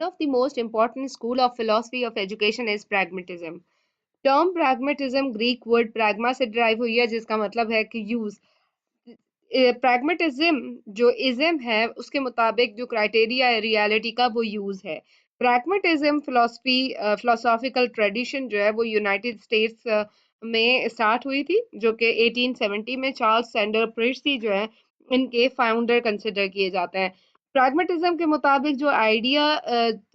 One of the most important school of philosophy of education is pragmatism. Term pragmatism Greek word pragma से drive हुई है जिसका मतलब है कि यूज। प्रैग्मेटिज्म जो इज्म है उसके मुताबिक जो क्राइटेरिया है रियलिटी का वो यूज है। प्रैग्मेटिज्म फिलोसॉफिकल ट्रेडिशन जो है वो यूनाइटेड स्टेट्स में स्टार्ट हुई थी जो कि 1870 में चार्ल्स सैंडर प्रिस्टी जो है इनके फाउंडर कंसिडर किए जाते हैं। प्रैग्मेटिज्म के मुताबिक जो आइडिया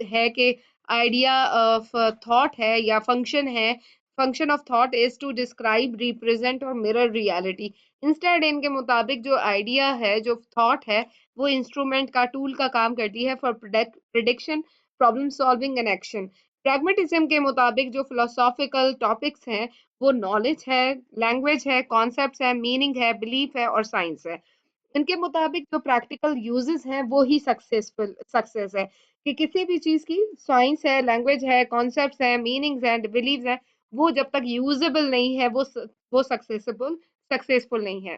है कि आइडिया ऑफ थॉट है या फंक्शन है, function of thought is to describe represent और मिरर रियलिटी। इंस्टेड इनके मुताबिक जो आइडिया है जो थॉट है वो इंस्ट्रूमेंट का टूल का काम करती है for prediction problem solving and action. Pragmatism के मुताबिक जो फिलोसॉफिकल टॉपिक्स हैं वो नॉलेज है, लैंग्वेज है, कॉन्सेप्ट्स है, मीनिंग है, बिलीफ है और साइंस है। इनके मुताबिक जो प्रैक्टिकल यूजेस हैं वो ही सक्सेस है कि किसी भी चीज की साइंस है, लैंग्वेज है, कॉन्सेप्ट्स है, मीनिंग्स हैं, बिलीव्स हैं, वो जब तक यूजेबल नहीं है वो सक्सेसफुल नहीं है।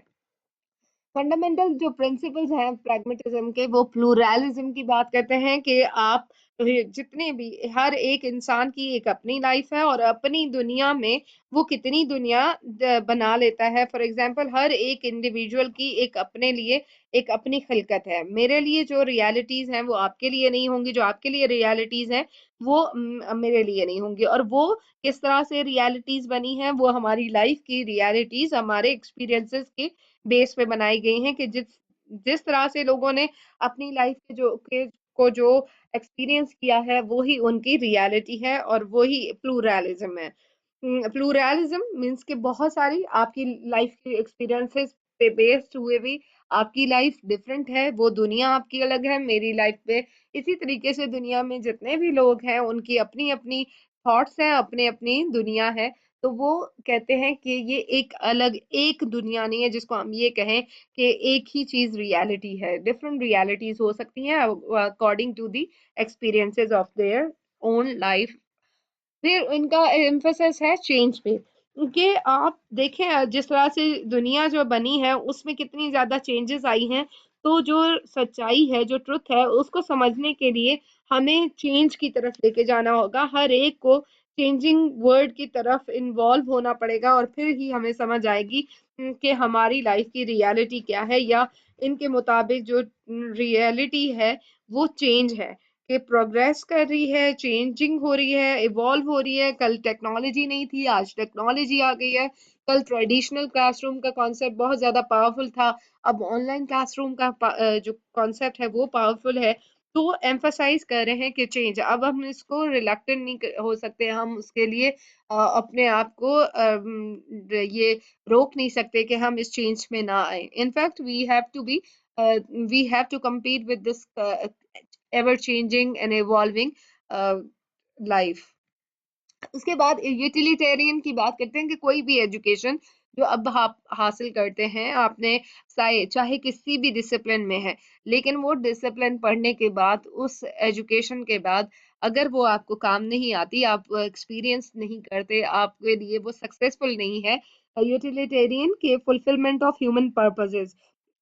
फंडामेंटल जो प्रिंसिपल्स हैं प्रैग्मेटिज्म के वो प्लूरलिज्म की बात करते हैं कि आप जितने भी हर एक इंसान की एक अपनी लाइफ है और अपनी दुनिया में वो कितनी दुनिया बना लेता है। फॉर एग्जांपल हर एक इंडिविजुअल की एक अपने लिए एक अपनी खिलकत है। मेरे लिए जो रियलिटीज हैं वो आपके लिए नहीं होंगी, जो आपके लिए रियलिटीज हैं वो मेरे लिए नहीं होंगी। और वो किस तरह से रियलिटीज बनी हैं वो हमारी लाइफ की रियलिटीज हमारे एक्सपीरियंसेस के बेस पे बनाई गई हैं कि जिस जिस तरह से लोगों ने अपनी लाइफ को जो एक्सपीरियंस किया है वो ही उनकी रियलिटी है और वो ही प्लूरलिज्म है। प्लूरलिज्म मीन्स कि बहुत सारी आपकी लाइफ के एक्सपीरियंसेस पे बेस्ड हुए भी आपकी लाइफ डिफरेंट है, वो दुनिया आपकी अलग है, मेरी लाइफ पे इसी तरीके से दुनिया में जितने भी लोग हैं उनकी अपनी अपनी थॉट्स हैं, अपनी अपनी दुनिया है। तो वो कहते हैं कि ये एक अलग एक दुनिया नहीं है जिसको हम ये कहें कि एक ही चीज रियलिटी है। डिफरेंट रियलिटीज हो सकती हैं according to the experiences of their own life. फिर इनका एम्फेसिस है चेंज पे कि आप देखें जिस तरह से दुनिया जो बनी है उसमें कितनी ज्यादा चेंजेस आई हैं। तो जो सच्चाई है, जो ट्रुथ है, उसको समझने के लिए हमें चेंज की तरफ लेके जाना होगा। हर एक को चेंजिंग वर्ड की तरफ इन्वॉल्व होना पड़ेगा और फिर ही हमें समझ आएगी कि हमारी लाइफ की रियलिटी क्या है या इनके मुताबिक जो रियलिटी है वो चेंज है कि प्रोग्रेस कर रही है, चेंजिंग हो रही है, इवॉल्व हो रही है। कल टेक्नोलॉजी नहीं थी, आज टेक्नोलॉजी आ गई है। कल ट्रेडिशनल क्लासरूम का कॉन्सेप्ट बहुत ज्यादा पावरफुल था, अब ऑनलाइन क्लासरूम का जो कॉन्सेप्ट है वो पावरफुल है। तो एम्फसाइज कर रहे हैं कि चेंज, अब हम इसको रिलक्टेंट नहीं हो सकते, हम उसके लिए अपने आप को ये रोक नहीं सकते कि हम इस चेंज में ना आए। In fact we have to compete with this ever changing and evolving life. उसके बाद यूटिलिटेरियन की बात करते हैं कि कोई भी एजुकेशन जो अब आप हासिल करते हैं आपने चाहे किसी भी डिसिप्लिन में है, लेकिन वो डिसिप्लिन पढ़ने के बाद उस एजुकेशन के बाद अगर वो आपको काम नहीं आती, आप एक्सपीरियंस नहीं करते, आपके लिए वो सक्सेसफुल नहीं है। यूटिलिटेरियन के फुलफिलमेंट ऑफ ह्यूमन पर्पसेस,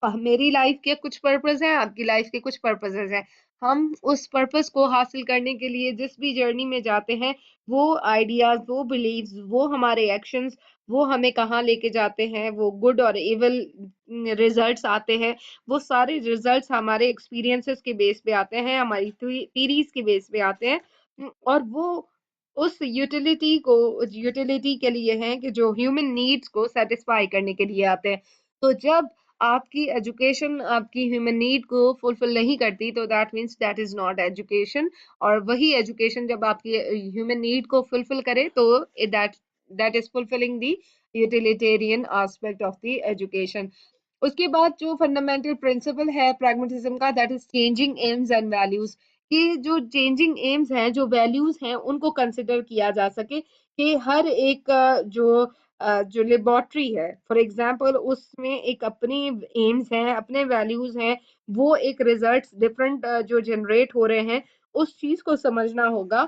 मेरी लाइफ के कुछ पर्पस हैं, आपकी लाइफ के कुछ पर्पसेस हैं। हम उस पर्पस को हासिल करने के लिए जिस भी जर्नी में जाते हैं वो आइडियाज, वो बिलीव्स, वो हमारे एक्शंस, वो हमें कहाँ लेके जाते हैं, वो गुड और इविल रिजल्ट्स आते हैं, वो सारे रिजल्ट्स हमारे एक्सपीरियंसेस के बेस पे आते हैं, हमारी थीरीज के बेस पे आते हैं। और वो उस यूटिलिटी के लिए हैं कि जो ह्यूमन नीड्स को सेटिस्फाई करने के लिए आते हैं। तो जब आपकी एजुकेशन आपकी ह्यूमन नीड को फुलफिल नहीं करती तो that means that is not education. और वही एजुकेशन जब आपकी ह्यूमन नीड को फुलफिल करे तो that that is fulfilling the utilitarian aspect of the education. उसके बाद जो फंडामेंटल प्रिंसिपल है प्रैग्मेटिज्म का that is changing AIIMS and values, कि जो चेंजिंग एम्स हैं, जो वैल्यूज हैं, उनको कंसिडर किया जा सके कि हर एक जो लेबोरेटरी है फॉर एग्जांपल उसमें एक अपनी एम्स हैं, अपने वैल्यूज हैं, वो एक रिजल्ट्स डिफरेंट जो जनरेट हो रहे हैं उस चीज को समझना होगा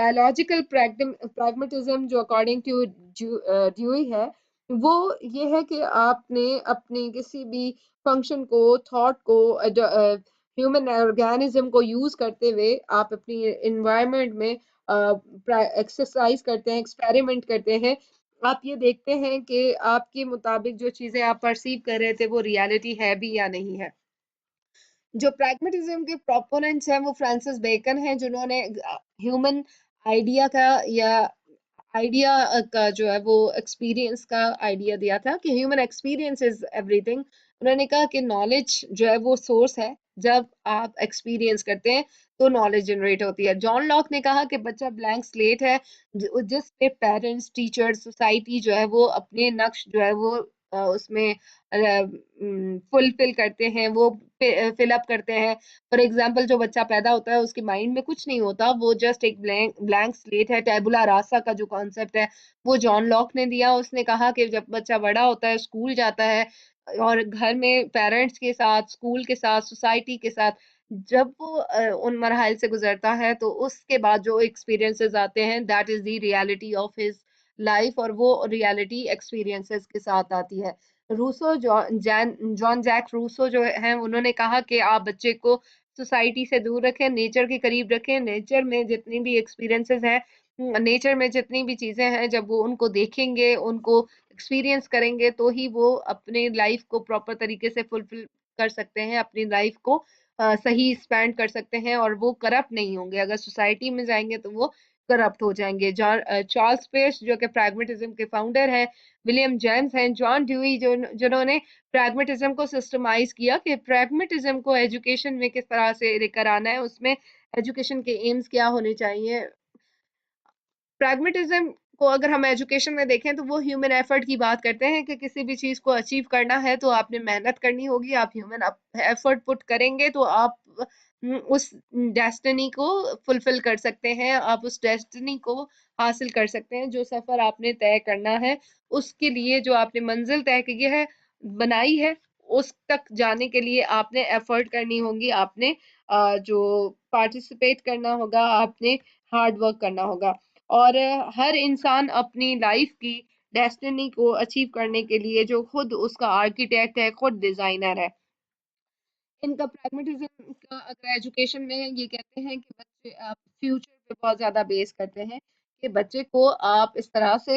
बायोलॉजिकल प्रैग्मेटिज्म जो अकॉर्डिंग टू ड्यूई है, वो ये है कि आपने अपने किसी भी फंक्शन को, थॉट को, ह्यूमन ऑर्गेनिज्म को यूज करते हुए आप अपनी एनवायरनमेंट में एक्सरसाइज करते हैं, एक्सपेरिमेंट करते हैं। आप ये देखते हैं कि आपके मुताबिक जो चीजें आप परसीव कर रहे थे वो रियलिटी है भी या नहीं है। जो प्रैग्मेटिज्म के प्रोपोनेंट्स हैं वो फ्रांसिस बेकन हैं, जिन्होंने ह्यूमन आइडिया का या आइडिया का जो है वो एक्सपीरियंस का आइडिया दिया था कि ह्यूमन एक्सपीरियंस इज एवरीथिंग। उन्होंने कहा कि नॉलेज जो है वो सोर्स है, जब आप एक्सपीरियंस करते हैं तो नॉलेज जनरेट होती है। जॉन लॉक ने कहा कि बच्चा ब्लैंक स्लेट है, जिस पे पेरेंट्स, टीचर्स, सोसाइटी जो है वो अपने नक्श जो है वो उसमें फुलफिल करते हैं, वो फिल अप करते हैं। फॉर एग्जाम्पल, जो बच्चा पैदा होता है उसके माइंड में कुछ नहीं होता, वो जस्ट एक ब्लैंक स्लेट है। टैबुला रासा का जो कॉन्सेप्ट है वो जॉन लॉक ने दिया। उसने कहा कि जब बच्चा बड़ा होता है, स्कूल जाता है और घर में पेरेंट्स के साथ, स्कूल के साथ, सोसाइटी के साथ जब वो उन मरहल से गुजरता है तो उसके बाद जो एक्सपीरियंसेस आते हैं, that is the reality of his life, और वो रियलिटी एक्सपीरियंसेस के साथ आती है। रूसो, जॉन जैक रूसो जो हैं, उन्होंने कहा कि आप बच्चे को सोसाइटी से दूर रखें, नेचर के करीब रखें। नेचर में जितनी भी एक्सपीरियंसेस हैं, नेचर में जितनी भी चीजें हैं, जब वो उनको देखेंगे, उनको एक्सपीरियंस करेंगे, तो ही वो अपने लाइफ को प्रॉपर तरीके से फुलफिल कर सकते हैं, अपनी लाइफ को सही स्पेंड कर सकते हैं, और वो करप्ट नहीं होंगे। अगर सोसाइटी में जाएंगे तो वो करप्ट हो जाएंगे। चार्ल्स पेर्स जो कि प्रैग्मेटिज्म के फाउंडर हैं, विलियम जेम्स हैं, जॉन ड्यूई जो जिन्होंने प्रैग्मेटिज्म को सिस्टमाइज किया कि प्रैग्मेटिज्म को एजुकेशन में किस तरह से लेकर आना है, उसमें एजुकेशन के एम्स क्या होने चाहिए। प्रैग्मेटिज्म को अगर हम एजुकेशन में देखें तो वो ह्यूमन एफर्ट की बात करते हैं कि किसी भी चीज को अचीव करना है तो आपने मेहनत करनी होगी, आप ह्यूमन एफर्ट पुट करेंगे तो आप उस डेस्टिनी को फुलफिल कर सकते हैं, आप उस डेस्टिनी को हासिल कर सकते हैं। जो सफर आपने तय करना है, उसके लिए जो आपने मंजिल तय की है, बनाई है, उस तक जाने के लिए आपने एफर्ट करनी होगी, आपने जो पार्टिसिपेट करना होगा, आपने हार्ड वर्क करना होगा। और हर इंसान अपनी लाइफ की डेस्टिनी को अचीव करने के लिए जो खुद उसका आर्किटेक्ट है, खुद डिजाइनर है। इनका प्रैग्मेटिज्म का अगर एजुकेशन में ये कहते हैं कि बच्चे आप फ्यूचर पे बहुत ज्यादा बेस करते हैं कि बच्चे को आप इस तरह से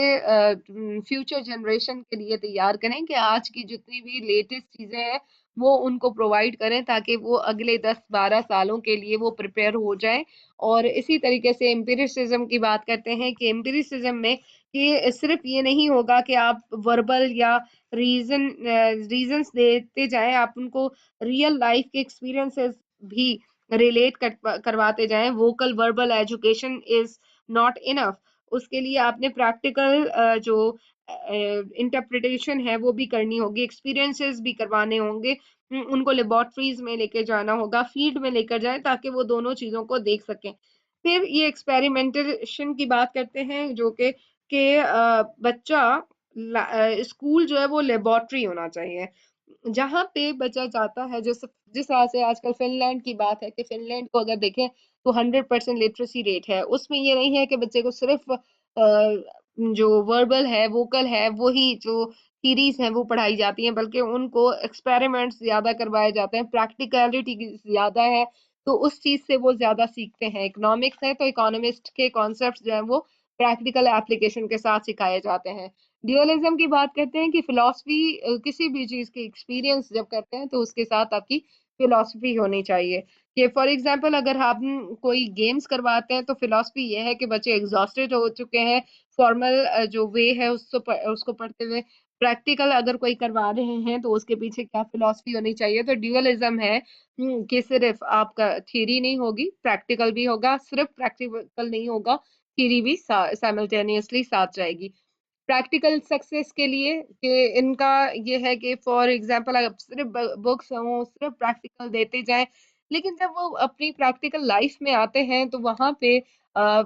फ्यूचर जनरेशन के लिए तैयार करें कि आज की जितनी भी लेटेस्ट चीजें हैं वो उनको प्रोवाइड करें, ताकि वो अगले 10-12 सालों के लिए वो प्रिपेयर हो जाएं। और इसी तरीके से एम्पिरिसिज्म की बात करते हैं कि एम्पिरिसिज्म में कि सिर्फ ये नहीं होगा कि आप वर्बल या रीजंस देते जाएं, आप उनको रियल लाइफ के एक्सपीरियंसेस भी रिलेट करवाते जाएं। Vocal verbal education is not enough, उसके लिए आपने प्रैक्टिकल जो इंटरप्रिटेशन है वो भी करनी होगी, एक्सपीरियंसेस भी करवाने होंगे। उनको लेबोरेटरीज में लेकर जाना होगा, फील्ड में लेकर जाए, ताकि वो दोनों चीजों को देख सकें। फिर ये एक्सपेरिमेंटेशन की बात करते हैं, जो कि बच्चा स्कूल जो है वो लेबोरेटरी होना चाहिए, जहाँ पे बचा जाता है। जो जिस तरह से आजकल फिनलैंड की बात है कि फिनलैंड को अगर देखें तो 100% लिटरेसी रेट है। उसमें ये नहीं है कि बच्चे को सिर्फ जो वर्बल है, वोकल है, वही जो थीरीज हैं वो पढ़ाई जाती हैं, बल्कि उनको एक्सपेरिमेंट्स ज्यादा करवाए जाते हैं, प्रैक्टिकलिटी ज्यादा है, तो उस चीज से वो ज्यादा सीखते हैं। इकोनॉमिक्स है तो इकोनॉमिस्ट के कॉन्सेप्ट जो है वो प्रैक्टिकल एप्लीकेशन के साथ सिखाए जाते हैं। ड्यूअलिज्म की बात करते हैं कि फिलॉसफी, किसी भी चीज की एक्सपीरियंस जब करते हैं तो उसके साथ आपकी फिलॉसफी होनी चाहिए। कि फॉर एग्जांपल अगर हम कोई गेम्स करवाते हैं तो फिलॉसफी ये है कि बच्चे एग्जॉस्टेड हो चुके हैं फॉर्मल जो वे है उसको पढ़ते हुए, प्रैक्टिकल अगर कोई करवा रहे हैं तो उसके पीछे क्या फिलॉसफी होनी चाहिए। तो ड्यूअलिज्म है कि सिर्फ आपका थियरी नहीं होगी, प्रैक्टिकल भी होगा, सिर्फ प्रैक्टिकल नहीं होगा, थियरी भी साइमल्टेनियसली साथ जाएगी। प्रैक्टिकल सक्सेस के लिए कि इनका ये है कि फॉर एग्जांपल अगर सिर्फ बुक्स हों, सिर्फ प्रैक्टिकल देते जाएं, लेकिन जब वो अपनी प्रैक्टिकल लाइफ में आते हैं तो वहां पे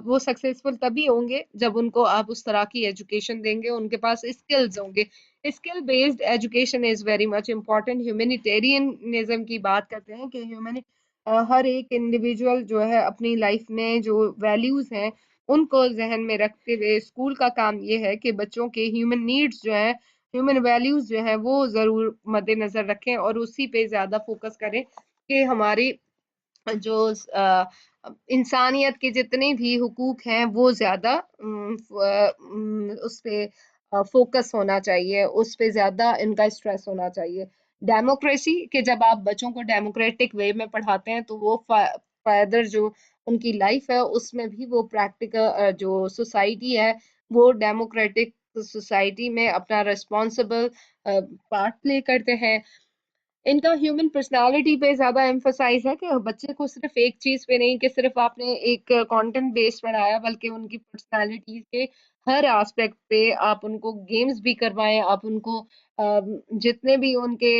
वो सक्सेसफुल तभी होंगे जब उनको आप उस तरह की एजुकेशन देंगे, उनके पास स्किल्स होंगे। Skill based education is very much important. Humanitarianism की बात करते हैं कि हर एक इंडिविजुअल जो है अपनी लाइफ में जो वैल्यूज हैं उनको ज़हन में रखते हुए स्कूल का काम ये है कि बच्चों के ह्यूमन नीड्स जो हैं, ह्यूमन वैल्यूज़ जो हैं, वो ज़रूर मद्देनज़र रखें और उसी पे ज़्यादा फ़ोकस करें कि हमारी जो इंसानियत के जितने भी हुकूक हैं वो ज़्यादा उस पे फ़ोकस होना चाहिए, उस पे ज़्यादा इनका स्ट्रेस होना चाहिए। डेमोक्रेसी कि जब आप बच्चों को डेमोक्रेटिक वे में पढ़ाते हैं तो वो फर्दर जो उनकी लाइफ है उसमें भी वो प्रैक्टिकल जो सोसाइटी है वो डेमोक्रेटिक सोसाइटी में अपना रिस्पॉन्सिबल पार्ट प्ले करते हैं। इनका ह्यूमन पर्सनालिटी पे ज़्यादा एम्फसाइज है कि बच्चे को सिर्फ एक चीज़ पे नहीं कि सिर्फ आपने एक कंटेंट बेस्ड पढ़ाया, बल्कि उनकी पर्सनालिटी के हर एस्पेक्ट पे आप उनको गेम्स भी करवाएं, आप उनको जितने भी उनके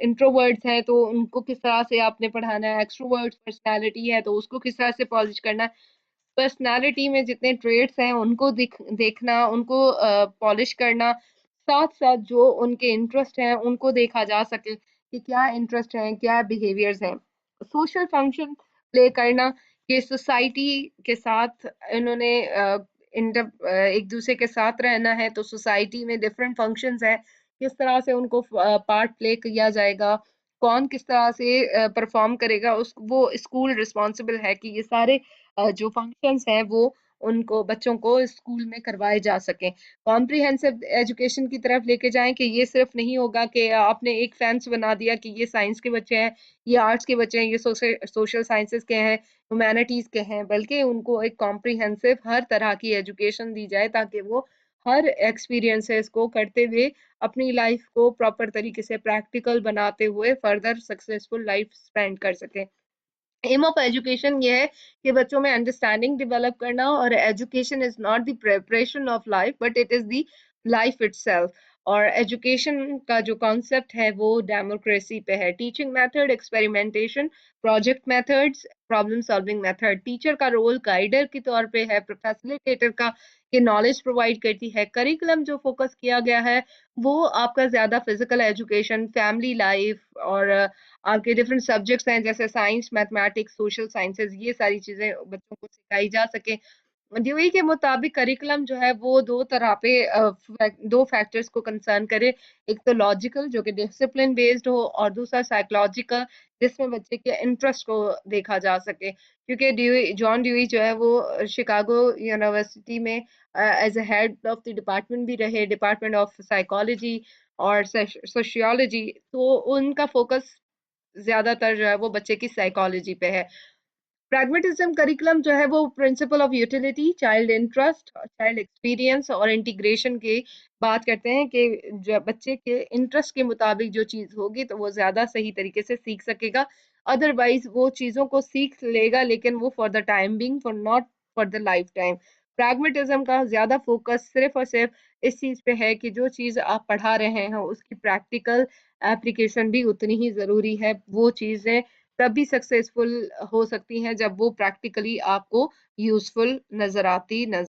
इंट्रोवर्ट्स हैं तो उनको किस तरह से आपने पढ़ाना है, एक्सट्रोवर्ट्स पर्सनालिटी है तो उसको किस तरह से पॉलिश करना है, पर्सनालिटी में जितने ट्रेट्स हैं उनको देखना, उनको पॉलिश करना, साथ-साथ जो उनके इंटरेस्ट हैं उनको देखा जा सके कि क्या इंटरेस्ट हैं, क्या बिहेवियर्स हैं। सोशल फंक्शन प्ले करना कि सोसाइटी के साथ इन्होंने एक दूसरे के साथ रहना है तो सोसाइटी में डिफरेंट फंक्शंस हैं, किस तरह से उनको पार्ट प्ले किया जाएगा, कौन किस तरह से परफॉर्म करेगा, उस वो स्कूल रिस्पॉन्सिबल है कि ये सारे जो फंक्शंस हैं वो उनको बच्चों को स्कूल में करवाए जा सकें। कॉम्प्रिहेंसिव एजुकेशन की तरफ लेके जाएँ कि ये सिर्फ नहीं होगा कि आपने एक फेंस बना दिया कि ये साइंस के बच्चे हैं, ये आर्ट्स के बच्चे हैं, ये सोशल साइंसेज़ के हैं, ह्यूमैनिटीज़ के हैं, बल्कि उनको एक कॉम्प्रिहेंसिव हर तरह की एजुकेशन दी जाए ताकि वो हर एक्सपीरियंसेस को करते हुए अपनी लाइफ को प्रॉपर तरीके से प्रैक्टिकल बनाते हुए फर्दर सक्सेसफुल लाइफ स्पेंड कर सकें। एम ऑफ एजुकेशन ये है कि बच्चों में अंडरस्टैंडिंग डेवलप करना, और education is not the preparation of life but it is the life itself. और एजुकेशन का जो कॉन्सेप्ट है वो डेमोक्रेसी पे है। Teaching method, experimentation, project methods, problem solving method. Teacher का रोल गाइडर के तौर पे है, फैसिलिटेटर का कि नॉलेज प्रोवाइड करती है। करिकुलम जो फोकस किया गया है वो आपका ज्यादा फिजिकल एजुकेशन, फैमिली लाइफ और आपके डिफरेंट सब्जेक्ट्स हैं जैसे साइंस, मैथमेटिक्स, सोशल साइंसेज, ये सारी चीजें बच्चों को सिखाई जा सके। ड्यूई के मुताबिक करिकुलम जो है वो दो तरह पे दो फैक्टर्स को कंसर्न करे। एक तो लॉजिकल जो कि डिसिप्लिन बेस्ड हो, और दूसरा साइकोलॉजिकल जिसमें बच्चे के इंटरेस्ट को देखा जा सके। क्योंकि जॉन ड्यूई जो है वो शिकागो यूनिवर्सिटी में as a head of the department भी रहे, डिपार्टमेंट ऑफ साइकोलॉजी और सोशियोलॉजी। तो उनका फोकस ज्यादातर जो है वो बच्चे की साइकोलॉजी पे है। प्रैग्मेटिज्म करिकुलम जो है वो principle of utility, child interest, child experience और इंटीग्रेशन की बात करते हैं कि जो बच्चे के इंटरेस्ट के मुताबिक जो चीज़ होगी तो वो ज़्यादा सही तरीके से सीख सकेगा। अदरवाइज वो चीज़ों को सीख लेगा लेकिन वो for the time being, for not for the life time. Pragmatism का ज़्यादा फोकस सिर्फ और सिर्फ इस चीज़ पे है कि जो चीज़ आप पढ़ा रहे हैं उसकी प्रैक्टिकल एप्लीकेशन भी उतनी ही ज़रूरी है। वो चीज़ें तभी सक्सेसफुल हो सकती हैं जब वो प्रैक्टिकली आपको यूज़फुल नज़र आती नज़र